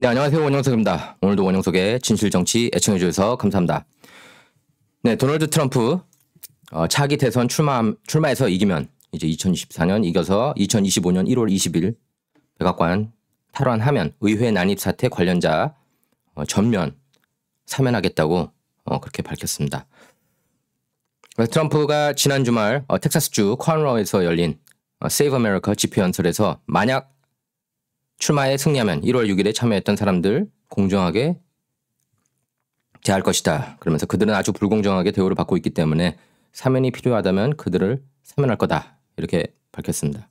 네, 안녕하세요. 원영석입니다. 오늘도 원영석의 진실정치 애청해주셔서 감사합니다. 네, 도널드 트럼프 차기 대선 출마해서 이기면 이제 2024년 이겨서 2025년 1월 20일 백악관 탈환하면 의회 난입 사태 관련자 전면 사면하겠다고 그렇게 밝혔습니다. 트럼프가 지난 주말 텍사스주 코널러에서 열린 Save America 집회 연설에서 만약 출마에 승리하면 1월 6일에 참여했던 사람들 공정하게 대할 것이다. 그러면서 그들은 아주 불공정하게 대우를 받고 있기 때문에 사면이 필요하다면 그들을 사면할 거다. 이렇게 밝혔습니다.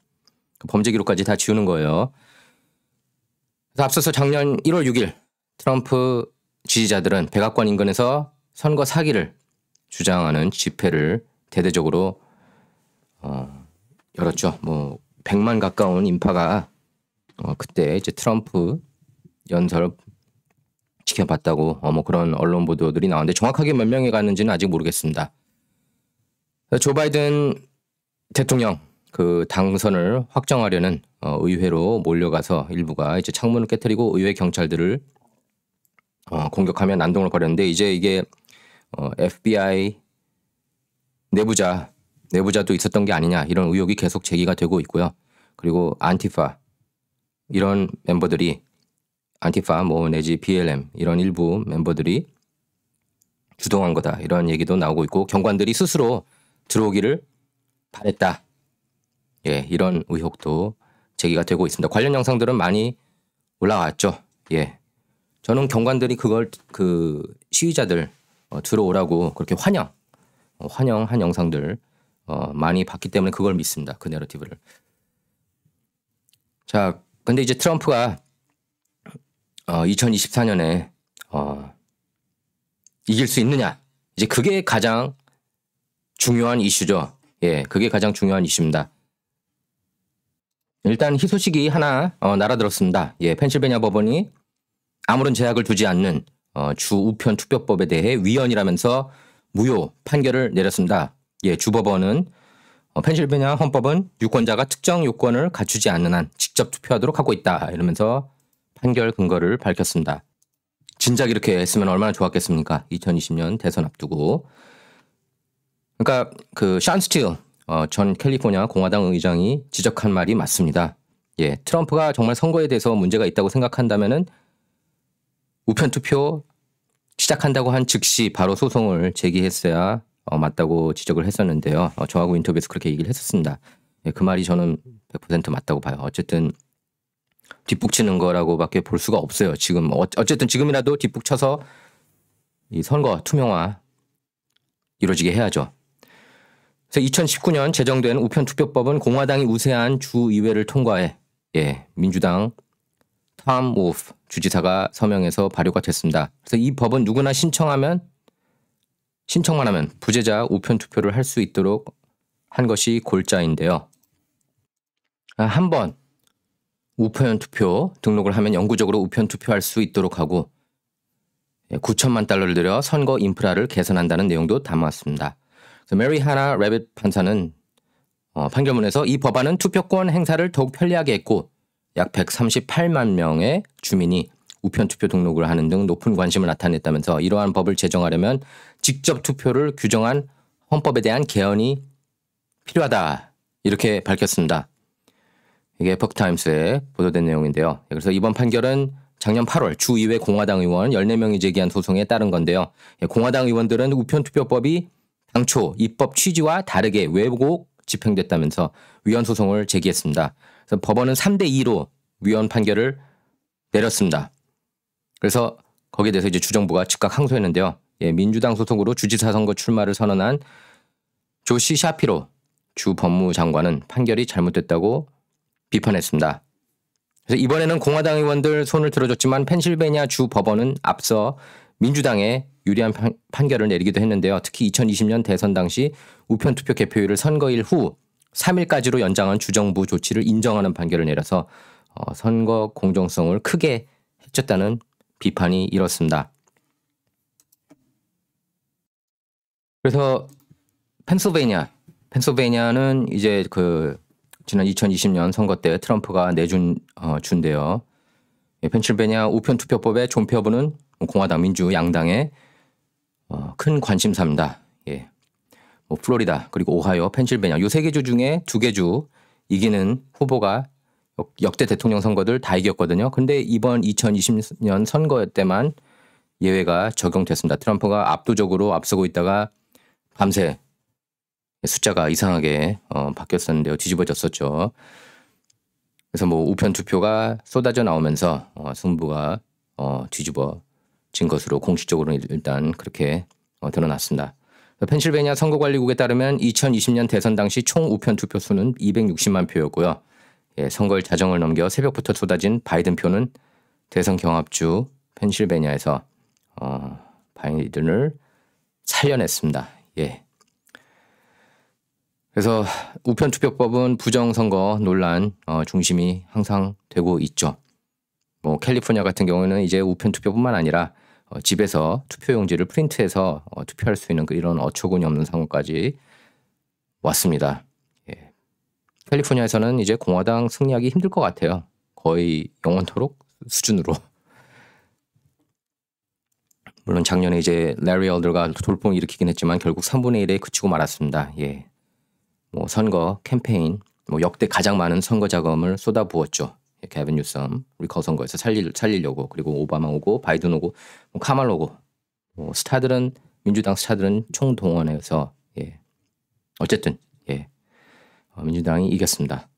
범죄 기록까지 다 지우는 거예요. 그래서 앞서서 작년 1월 6일 트럼프 지지자들은 백악관 인근에서 선거 사기를 주장하는 집회를 대대적으로 열었죠. 100만 가까운 인파가 그때 이제 트럼프 연설 지켜봤다고 그런 언론 보도들이 나왔는데 정확하게 몇 명이 갔는지는 아직 모르겠습니다. 조 바이든 대통령 그 당선을 확정하려는 의회로 몰려가서 일부가 이제 창문을 깨뜨리고 의회 경찰들을 공격하며 난동을 벌였는데 이제 이게 FBI 내부자도 있었던 게 아니냐 이런 의혹이 계속 제기가 되고 있고요. 그리고 안티파 이런 멤버들이 안티파 내지 BLM 이런 일부 멤버들이 주동한 거다 이런 얘기도 나오고 있고 경관들이 스스로 들어오기를 바랬다. 예, 이런 의혹도 제기가 되고 있습니다. 관련 영상들은 많이 올라왔죠. 예, 저는 경관들이 그걸 그 시위자들 들어오라고 그렇게 환영한 영상들 많이 봤기 때문에 그걸 믿습니다. 그 내러티브를. 자, 근데 이제 트럼프가 2024년에 이길 수 있느냐? 이제 그게 가장 중요한 이슈죠. 예, 그게 가장 중요한 이슈입니다. 일단 희소식이 하나 날아들었습니다. 예, 펜실베니아 법원이 아무런 제약을 두지 않는 주 우편 투표법에 대해 위헌이라면서 무효 판결을 내렸습니다. 예, 주법원은 펜실베니아 헌법은 유권자가 특정 요건을 갖추지 않는 한 직접 투표하도록 하고 있다. 이러면서 판결 근거를 밝혔습니다. 진작 이렇게 했으면 얼마나 좋았겠습니까? 2020년 대선 앞두고. 그러니까 그 션 스틸 전 캘리포니아 공화당 의장이 지적한 말이 맞습니다. 예, 트럼프가 정말 선거에 대해서 문제가 있다고 생각한다면은 우편 투표 시작한다고 한 즉시 바로 소송을 제기했어야 맞다고 지적을 했었는데요. 저하고 인터뷰에서 그렇게 얘기를 했었습니다. 예, 그 말이 저는 100% 맞다고 봐요. 어쨌든 뒷북치는 거라고밖에 볼 수가 없어요. 지금 어쨌든 지금이라도 뒷북쳐서 이 선거 투명화 이루어지게 해야죠. 그래서 2019년 제정된 우편투표법은 공화당이 우세한 주의회를 통과해 민주당 톰 우프 주지사가 서명해서 발효가 됐습니다. 그래서 이 법은 누구나 신청만 하면 부재자 우편 투표를 할 수 있도록 한 것이 골자인데요. 한 번 우편 투표 등록을 하면 영구적으로 우편 투표할 수 있도록 하고 9천만 달러를 들여 선거 인프라를 개선한다는 내용도 담았습니다. 그래서 메리 하나 레빗 판사는 판결문에서 이 법안은 투표권 행사를 더욱 편리하게 했고 약 138만 명의 주민이 우편투표 등록을 하는 등 높은 관심을 나타냈다면서 이러한 법을 제정하려면 직접 투표를 규정한 헌법에 대한 개헌이 필요하다 이렇게 밝혔습니다. 이게 에포크타임스에 보도된 내용인데요. 그래서 이번 판결은 작년 8월 주의회 공화당 의원 14명이 제기한 소송에 따른 건데요. 공화당 의원들은 우편투표법이 당초 입법 취지와 다르게 왜곡 집행됐다면서 위헌 소송을 제기했습니다. 그래서 법원은 3대2로 위헌 판결을 내렸습니다. 그래서 거기에 대해서 이제 주정부가 즉각 항소했는데요. 예, 민주당 소속으로 주지사 선거 출마를 선언한 조시 샤피로 주 법무장관은 판결이 잘못됐다고 비판했습니다. 그래서 이번에는 공화당 의원들 손을 들어줬지만 펜실베니아 주 법원은 앞서 민주당에 유리한 판결을 내리기도 했는데요. 특히 2020년 대선 당시 우편투표 개표일을 선거일 후 3일까지로 연장한 주정부 조치를 인정하는 판결을 내려서 선거 공정성을 크게 해쳤다는 비판이 일었습니다. 그래서 펜실베니아는 이제 그 지난 2020년 선거 때 트럼프가 내준 주인데요. 예, 펜실베니아 우편 투표법의 존폐 여부는 공화당 민주 양당의 큰 관심사입니다. 예. 뭐 플로리다 그리고 오하이오, 펜실베니아 요 세 개 주 중에 두 개 주 이기는 후보가 역대 대통령 선거들 다 이겼거든요. 근데 이번 2020년 선거 때만 예외가 적용됐습니다. 트럼프가 압도적으로 앞서고 있다가 밤새 숫자가 이상하게 바뀌었었는데요. 뒤집어졌었죠. 그래서 뭐 우편 투표가 쏟아져 나오면서 승부가 뒤집어진 것으로 공식적으로는 일단 그렇게 드러났습니다. 펜실베니아 선거관리국에 따르면 2020년 대선 당시 총 우편 투표 수는 260만 표였고요. 예, 선거일 자정을 넘겨 새벽부터 쏟아진 바이든 표는 대선 경합주 펜실베니아에서 바이든을 살려냈습니다. 예. 그래서 우편 투표법은 부정선거 논란 중심이 항상 되고 있죠. 뭐 캘리포니아 같은 경우는 이제 우편 투표뿐만 아니라 집에서 투표용지를 프린트해서 투표할 수 있는 이런 어처구니 없는 상황까지 왔습니다. 예. 캘리포니아에서는 이제 공화당 승리하기 힘들 것 같아요. 거의 영원토록 수준으로. 물론 작년에 이제 레리 얼더가 돌풍을 일으키긴 했지만 결국 3분의 1에 그치고 말았습니다. 예. 뭐 선거 캠페인 뭐 역대 가장 많은 선거 자금을 쏟아부었죠. 게빈 뉴섬 리커 선거에서 살리려고 그리고 오바마 오고 바이든 오고 뭐 카말 오고 뭐 민주당 스타들은 총동원해서 예. 어쨌든 예. 민주당이 이겼습니다.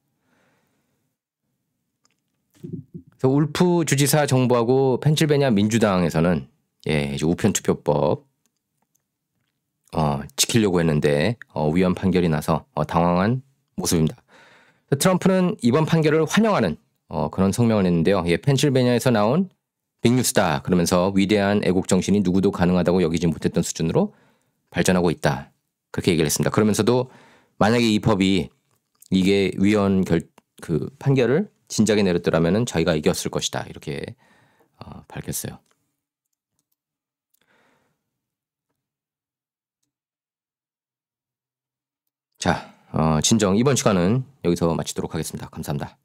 그래서 울프 주지사 정부하고 펜실베니아 민주당에서는 예, 이제 우편 투표법 지키려고 했는데 위헌 판결이 나서 당황한 모습입니다. 트럼프는 이번 판결을 환영하는 그런 성명을 냈는데요. 예, 펜실베니아에서 나온 빅뉴스다. 그러면서 위대한 애국 정신이 누구도 가능하다고 여기지 못했던 수준으로 발전하고 있다. 그렇게 얘기를 했습니다. 그러면서도 만약에 이 법이 이게 위헌 판결을 진작에 내렸더라면은 자기가 이겼을 것이다. 이렇게 밝혔어요. 자, 진정 이번 시간은 여기서 마치도록 하겠습니다. 감사합니다.